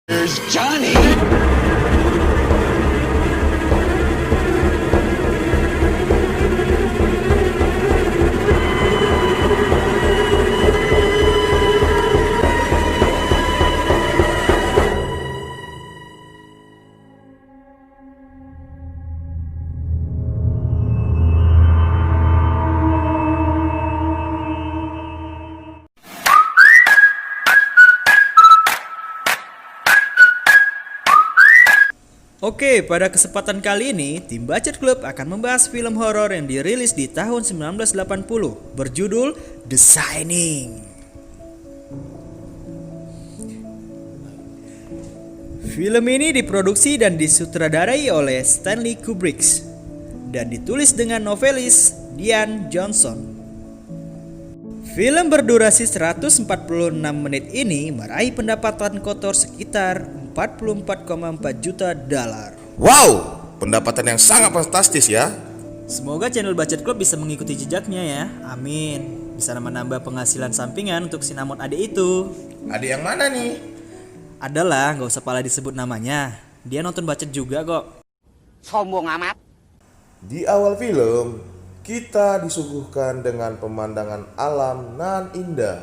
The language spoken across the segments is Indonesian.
Here's Johnny. Oke, pada kesempatan kali ini, tim Bacot Club akan membahas film horor yang dirilis di tahun 1980 berjudul The Shining. Film ini diproduksi dan disutradarai oleh Stanley Kubrick dan ditulis dengan novelis Diane Johnson. Film berdurasi 146 menit ini meraih pendapatan kotor sekitar 44,4 juta dolar. Wow, pendapatan yang sangat fantastis ya. Semoga channel Bacot Club bisa mengikuti jejaknya ya. Amin. Bisa menambah penghasilan sampingan untuk Sinamon adik itu. Adik yang mana nih? Adalah, gak usah pala disebut namanya. Dia nonton Bacot juga kok. Sombong amat. Di awal film, kita disuguhkan dengan pemandangan alam nan indah.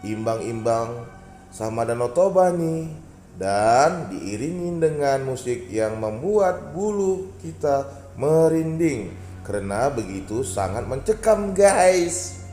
Imbang-imbang sama Danau Toba nih. Dan diiringi dengan musik yang membuat bulu kita merinding karena begitu sangat mencekam, guys.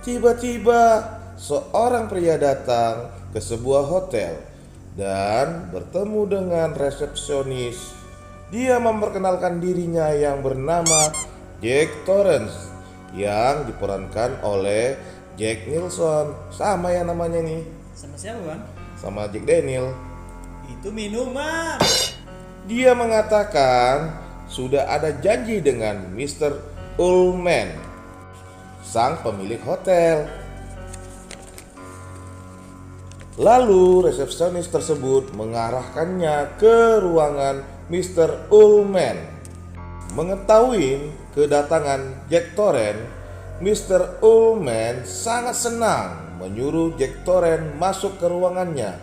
Tiba-tiba seorang pria datang ke sebuah hotel dan bertemu dengan resepsionis. Dia memperkenalkan dirinya yang bernama Jack Torrance yang diperankan oleh Jack Nicholson. Sama ya namanya nih. Sama siapa bang? Sama Jack Daniel. Itu minuman. Dia mengatakan sudah ada janji dengan Mr. Ullman, sang pemilik hotel. Lalu resepsionis tersebut mengarahkannya ke ruangan Mr. Ullman. Mengetahui kedatangan Jack Torrance, Mr. Ullman sangat senang menyuruh Jack Torrance masuk ke ruangannya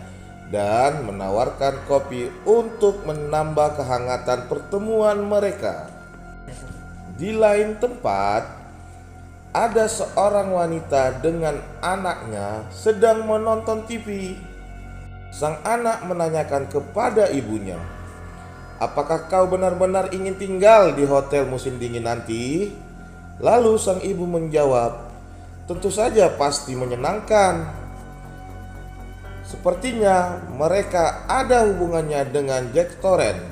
dan menawarkan kopi untuk menambah kehangatan pertemuan mereka. Di lain tempat, ada seorang wanita dengan anaknya sedang menonton TV. Sang anak menanyakan kepada ibunya, "Apakah kau benar-benar ingin tinggal di hotel musim dingin nanti?" Lalu sang ibu menjawab, "Tentu saja, pasti menyenangkan." Sepertinya mereka ada hubungannya dengan Jack Torrance.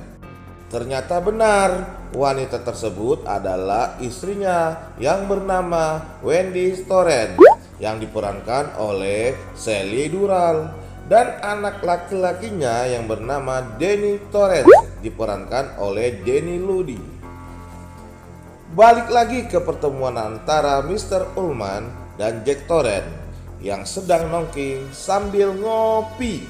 Ternyata benar, wanita tersebut adalah istrinya yang bernama Wendy Torrance yang diperankan oleh Shelley Duvall, dan anak laki-lakinya yang bernama Danny Torrance diperankan oleh Danny Ludi. Balik lagi ke pertemuan antara Mr. Ullman dan Jack Torrance yang sedang nongking sambil ngopi.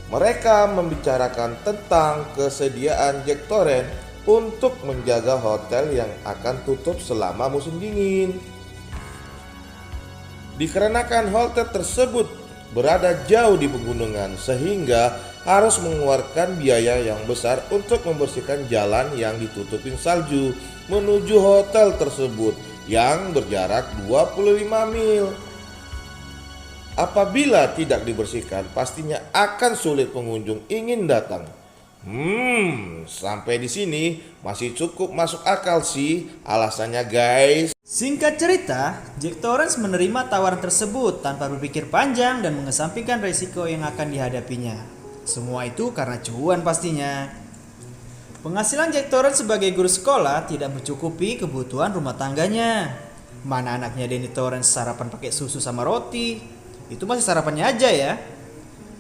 Mereka membicarakan tentang kesediaan Jack Torrance untuk menjaga hotel yang akan tutup selama musim dingin. Dikarenakan hotel tersebut berada jauh di pegunungan sehingga harus mengeluarkan biaya yang besar untuk membersihkan jalan yang ditutupin salju menuju hotel tersebut yang berjarak 25 mil. Apabila tidak dibersihkan, pastinya akan sulit pengunjung ingin datang. Sampai di sini masih cukup masuk akal sih alasannya, guys. Singkat cerita, Jack Torrance menerima tawaran tersebut tanpa berpikir panjang dan mengesampingkan risiko yang akan dihadapinya. Semua itu karena cuan pastinya. Penghasilan Jack Torrance sebagai guru sekolah tidak mencukupi kebutuhan rumah tangganya. Mana anaknya Danny Torrance sarapan pakai susu sama roti? Itu masih sarapannya aja ya.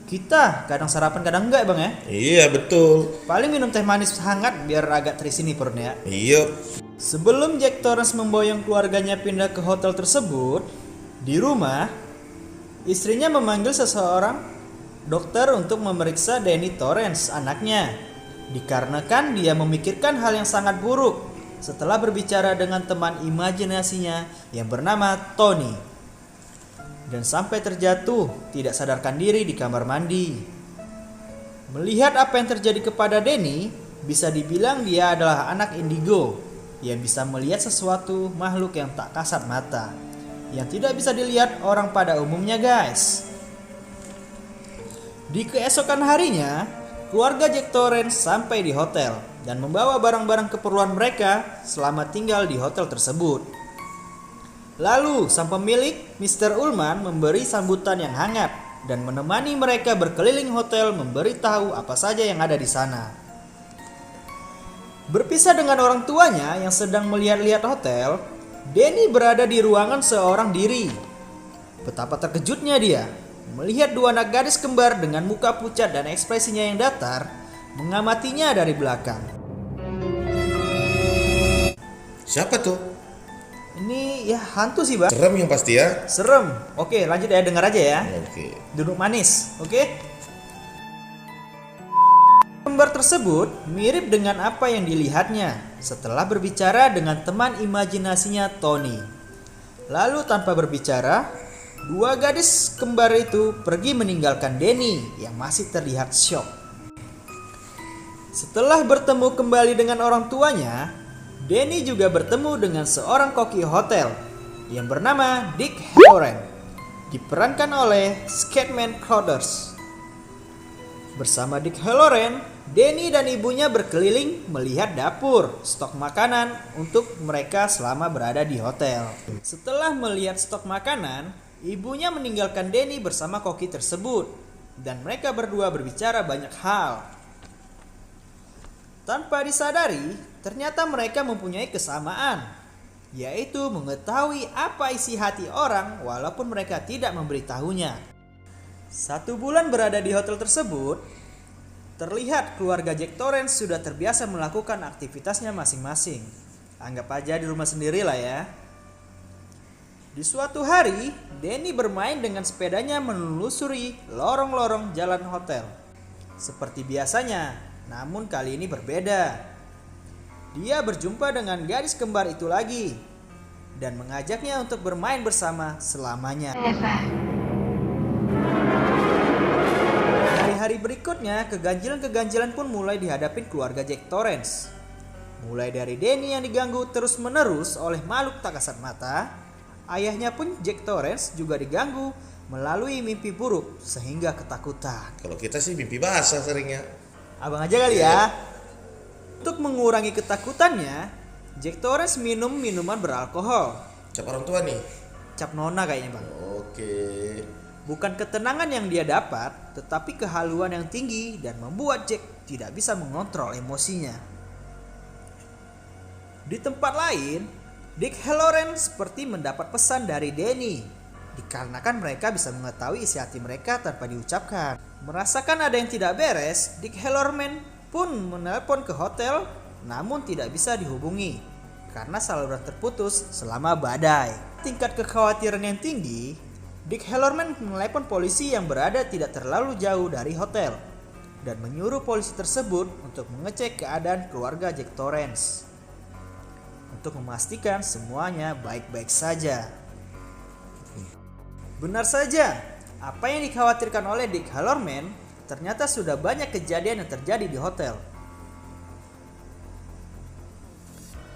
Kita kadang sarapan kadang enggak bang ya. Iya betul. Paling minum teh manis hangat biar agak terisi nih perutnya. Iya. Sebelum Jack Torrance memboyong keluarganya pindah ke hotel tersebut, di rumah istrinya memanggil seseorang dokter untuk memeriksa Danny Torrance anaknya. Dikarenakan dia memikirkan hal yang sangat buruk setelah berbicara dengan teman imajinasinya yang bernama Tony. dan sampai terjatuh tidak sadarkan diri di kamar mandi. Melihat apa yang terjadi kepada Denny, bisa dibilang dia adalah anak indigo yang bisa melihat sesuatu makhluk yang tak kasat mata, yang tidak bisa dilihat orang pada umumnya, guys. Di keesokan harinya, keluarga Jack Torrance sampai di hotel dan membawa barang-barang keperluan mereka selama tinggal di hotel tersebut. Lalu sang pemilik, Mr. Ullman, memberi sambutan yang hangat dan menemani mereka berkeliling hotel memberitahu apa saja yang ada di sana. Berpisah dengan orang tuanya yang sedang melihat-lihat hotel, Denny berada di ruangan seorang diri. Betapa terkejutnya dia melihat dua anak gadis kembar dengan muka pucat dan ekspresinya yang datar mengamatinya dari belakang. Siapa tuh? Ini ya hantu sih, Bang. Serem yang pasti ya. Serem. Oke, lanjut ya, dengar aja ya. Oke. Duduk manis, oke? Kembar tersebut mirip dengan apa yang dilihatnya setelah berbicara dengan teman imajinasinya Tony. Lalu tanpa berbicara, dua gadis kembar itu pergi meninggalkan Denny yang masih terlihat syok. Setelah bertemu kembali dengan orang tuanya, Denny juga bertemu dengan seorang koki hotel yang bernama Dick Hallorann, diperankan oleh Scatman Crothers. Bersama Dick Hallorann, Denny dan ibunya berkeliling melihat dapur, stok makanan untuk mereka selama berada di hotel. Setelah melihat stok makanan, ibunya meninggalkan Denny bersama koki tersebut dan mereka berdua berbicara banyak hal. Tanpa disadari, ternyata mereka mempunyai kesamaan, yaitu mengetahui apa isi hati orang walaupun mereka tidak memberitahunya. 1 bulan berada di hotel tersebut, terlihat keluarga Jack Torrance sudah terbiasa melakukan aktivitasnya masing-masing. Anggap aja di rumah sendiri lah ya. Di suatu hari, Denny bermain dengan sepedanya menelusuri lorong-lorong jalan hotel. Seperti biasanya, namun kali ini berbeda. Dia berjumpa dengan gadis kembar itu lagi dan mengajaknya untuk bermain bersama selamanya. Hari-hari berikutnya, keganjilan-keganjilan pun mulai dihadapi keluarga Jack Torrance. Mulai dari Denny yang diganggu terus-menerus oleh makhluk tak kasat mata, ayahnya pun Jack Torrance juga diganggu melalui mimpi buruk sehingga ketakutan. Kalau kita sih mimpi basah seringnya. Abang aja kali ya. Untuk mengurangi ketakutannya, Jack Torrance minum minuman beralkohol. Cap orang tua nih. Cap nona kayaknya, Bang. Oke. Bukan ketenangan yang dia dapat, tetapi kehaluan yang tinggi dan membuat Jack tidak bisa mengontrol emosinya. Di tempat lain, Dick Hallorann seperti mendapat pesan dari Denny, dikarenakan mereka bisa mengetahui isi hati mereka tanpa diucapkan. Merasakan ada yang tidak beres, Dick Hallorann pun menelpon ke hotel, namun tidak bisa dihubungi karena saluran terputus selama badai. Tingkat kekhawatiran yang tinggi, Dick Hallorann menelepon polisi yang berada tidak terlalu jauh dari hotel dan menyuruh polisi tersebut untuk mengecek keadaan keluarga Jack Torrance untuk memastikan semuanya baik-baik saja. Benar saja, apa yang dikhawatirkan oleh Dick Hallorann ternyata sudah banyak kejadian yang terjadi di hotel.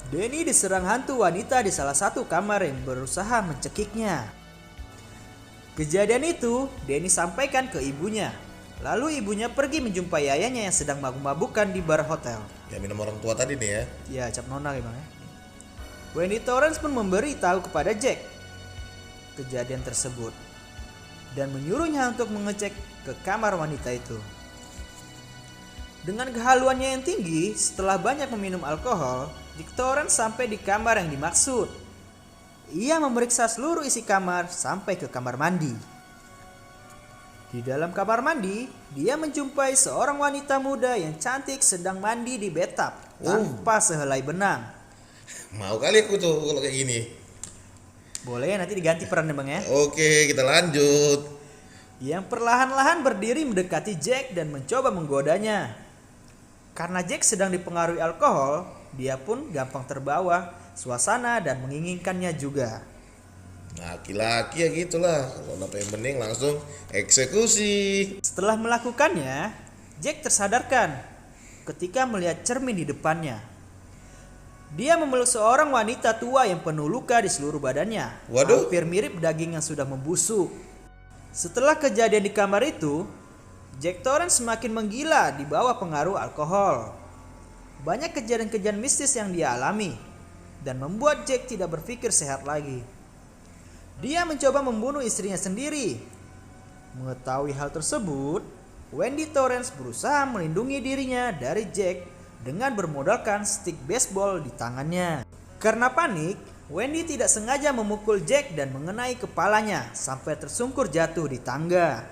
Denny diserang hantu wanita di salah satu kamar yang berusaha mencekiknya. Kejadian itu Denny sampaikan ke ibunya. Lalu ibunya pergi menjumpai ayahnya yang sedang mabuk-mabukan di bar hotel. Ya minum orang tua tadi nih ya. Ya cap nona gimana ya. Wendy Torrance pun memberi tahu kepada Jack kejadian tersebut dan menyuruhnya untuk mengecek ke kamar wanita itu. Dengan kehaluannya yang tinggi, setelah banyak meminum alkohol, Dick Torrance sampai di kamar yang dimaksud. Ia memeriksa seluruh isi kamar sampai ke kamar mandi. Di dalam kamar mandi, dia menjumpai seorang wanita muda yang cantik sedang mandi di bathtub tanpa sehelai benang. Mau kali aku tuh kalau kayak gini. Boleh nanti diganti perannya Bang ya. Oke, kita lanjut. Yang perlahan-lahan berdiri mendekati Jack dan mencoba menggodanya. Karena Jack sedang dipengaruhi alkohol, dia pun gampang terbawa suasana dan menginginkannya juga. Laki-laki ya gitulah, kalau dapat yang bening langsung eksekusi. Setelah melakukannya, Jack tersadarkan ketika melihat cermin di depannya. Dia memeluk seorang wanita tua yang penuh luka di seluruh badannya. Waduh. Hampir mirip daging yang sudah membusuk. Setelah kejadian di kamar itu, Jack Torrance semakin menggila di bawah pengaruh alkohol. Banyak kejadian-kejadian mistis yang dia alami dan membuat Jack tidak berpikir sehat lagi. Dia mencoba membunuh istrinya sendiri. Mengetahui hal tersebut, Wendy Torrance berusaha melindungi dirinya dari Jack dengan bermodalkan stik baseball di tangannya. Karena panik, Wendy tidak sengaja memukul Jack dan mengenai kepalanya sampai tersungkur jatuh di tangga.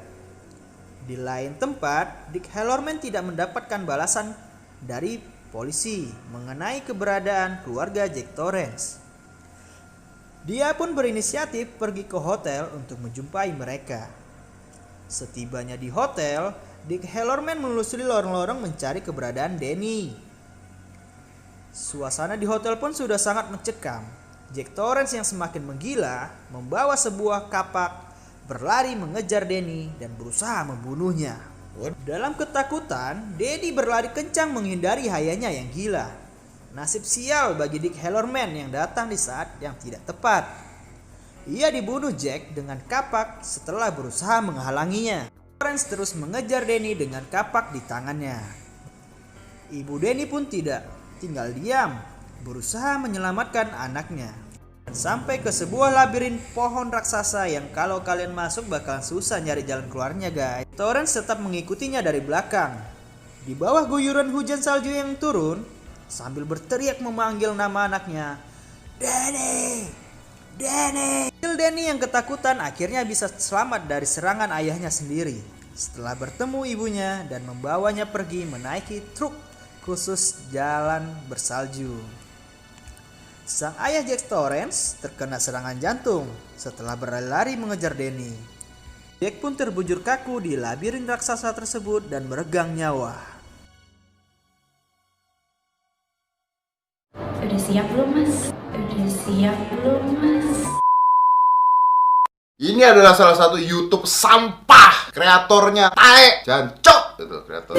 Di lain tempat, Dick Hallorann tidak mendapatkan balasan dari polisi mengenai keberadaan keluarga Jack Torrance. Dia pun berinisiatif pergi ke hotel untuk menjumpai mereka. Setibanya di hotel, Dick Hallorann menelusuri lorong-lorong mencari keberadaan Danny. Suasana di hotel pun sudah sangat mencekam. Jack Torrance yang semakin menggila membawa sebuah kapak, berlari mengejar Danny dan berusaha membunuhnya. Dalam ketakutan, Danny berlari kencang menghindari hayanya yang gila. Nasib sial bagi Dick Hallorann yang datang di saat yang tidak tepat. Ia dibunuh Jack dengan kapak setelah berusaha menghalanginya. Torrance terus mengejar Danny dengan kapak di tangannya. Ibu Danny pun tidak tinggal diam, berusaha menyelamatkan anaknya. Sampai ke sebuah labirin pohon raksasa yang kalau kalian masuk bakalan susah nyari jalan keluarnya guys. Torrance tetap mengikutinya dari belakang. Di bawah guyuran hujan salju yang turun, sambil berteriak memanggil nama anaknya, Danny! Danny! Danny yang ketakutan akhirnya bisa selamat dari serangan ayahnya sendiri setelah bertemu ibunya dan membawanya pergi menaiki truk khusus jalan bersalju. Sang ayah Jack Torrance terkena serangan jantung setelah berlari mengejar Danny. Jack pun terbujur kaku di labirin raksasa tersebut dan meregang nyawa. Udah siap belum mas? Udah siap belum mas? Ini adalah salah satu YouTube sampah. Kreatornya tae, jancok gitu kreator.